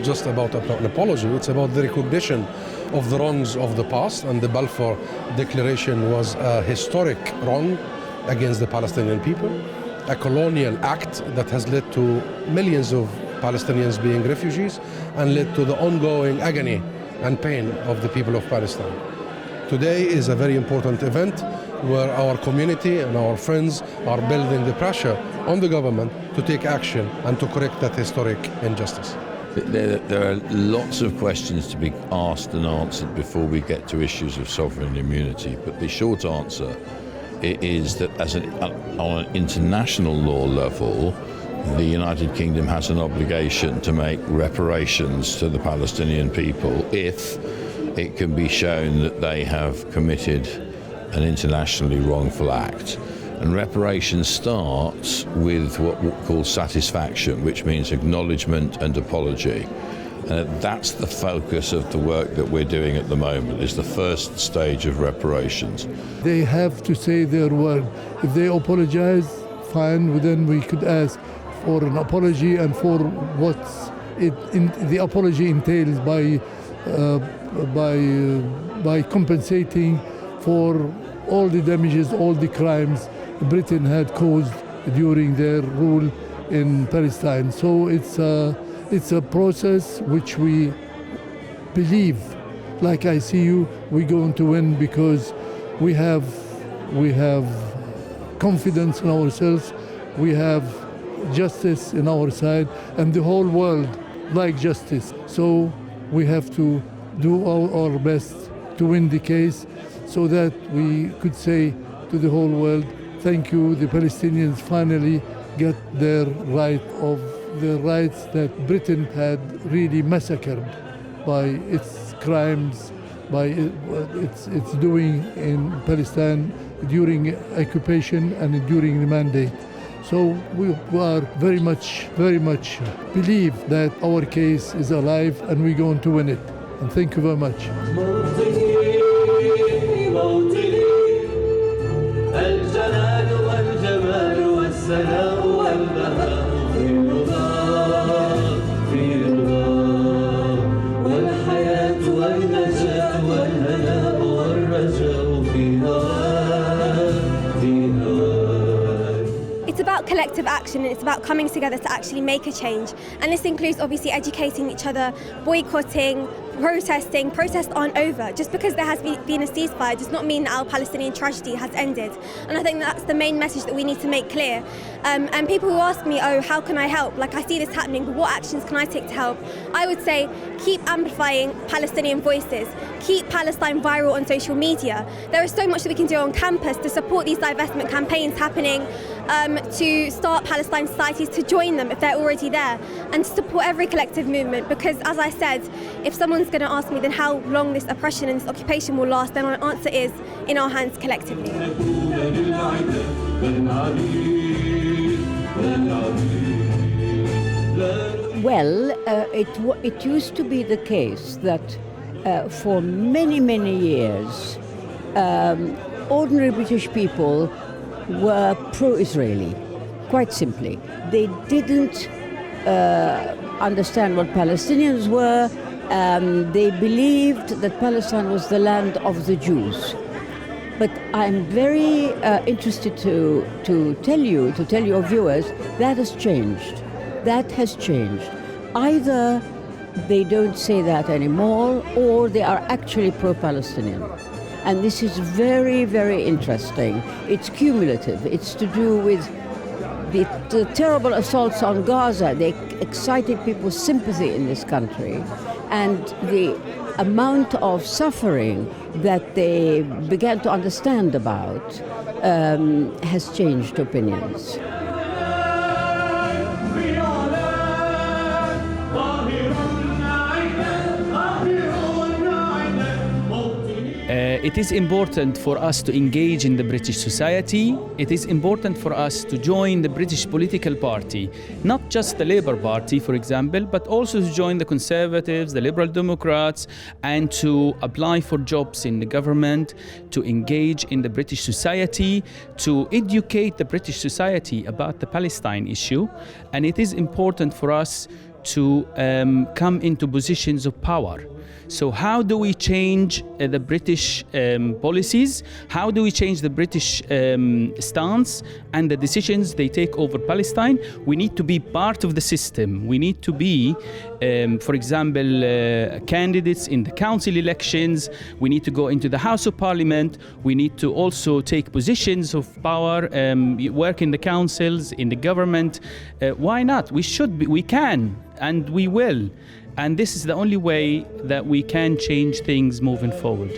just about an apology, it's about the recognition of the wrongs of the past, and the Balfour Declaration was a historic wrong against the Palestinian people, a colonial act that has led to millions of Palestinians being refugees and led to the ongoing agony and pain of the people of Palestine. Today is a very important event where our community and our friends are building the pressure on the government to take action and to correct that historic injustice. There are lots of questions to be asked and answered before we get to issues of sovereign immunity, but the short answer is that on an international law level, the United Kingdom has an obligation to make reparations to the Palestinian people if it can be shown that they have committed an internationally wrongful act. And reparation starts with what we call satisfaction, which means acknowledgement and apology. And that's the focus of the work that we're doing at the moment, is the first stage of reparations. They have to say their word. If they apologize, fine, then we could ask for an apology and for what the apology entails by compensating for all the damages, all the crimes Britain had caused during their rule in Palestine. So it's a process which we believe, like I see you, we're going to win because we have confidence in ourselves, we have justice in our side, and the whole world like justice. So we have to do our best to win the case so that we could say to the whole world, thank you, the Palestinians finally got their rights that Britain had really massacred by its crimes, by its doing in Palestine during occupation and during the mandate. So we are very much believe that our case is alive and we're going to win it. And thank you very much. It's about collective action, and it's about coming together to actually make a change. And this includes obviously educating each other, boycotting, protesting. Protests aren't over. Just because there has been a ceasefire does not mean that our Palestinian tragedy has ended. And I think that's the main message that we need to make clear. And people who ask me, oh, how can I help? Like, I see this happening, but what actions can I take to help? I would say keep amplifying Palestinian voices. Keep Palestine viral on social media. There is so much that we can do on campus to support these divestment campaigns happening, to start Palestine societies, to join them if they're already there, and to support every collective movement. Because, as I said, if someone's going to ask me then how long this oppression and this occupation will last, then my answer is in our hands collectively. Well, it used to be the case that for many, many years, ordinary British people were pro-Israeli, quite simply. They didn't understand what Palestinians were. They believed that Palestine was the land of the Jews. But I'm very interested to tell your viewers, that has changed. That has changed. Either they don't say that anymore, or they are actually pro-Palestinian. And this is very, very interesting. It's cumulative. It's to do with the terrible assaults on Gaza. They excited people's sympathy in this country. And the amount of suffering that they began to understand about has changed opinions. It is important for us to engage in the British society. It is important for us to join the British political party, not just the Labour Party, for example, but also to join the Conservatives, the Liberal Democrats, and to apply for jobs in the government, to engage in the British society, to educate the British society about the Palestine issue. And it is important for us to come into positions of power. So how do we change the British policies? How do we change the British stance and the decisions they take over Palestine? We need to be part of the system. We need to be, for example, candidates in the council elections. We need to go into the House of Parliament. We need to also take positions of power, work in the councils, in the government. Why not? We should be, we can, and we will. And this is the only way that we can change things moving forward.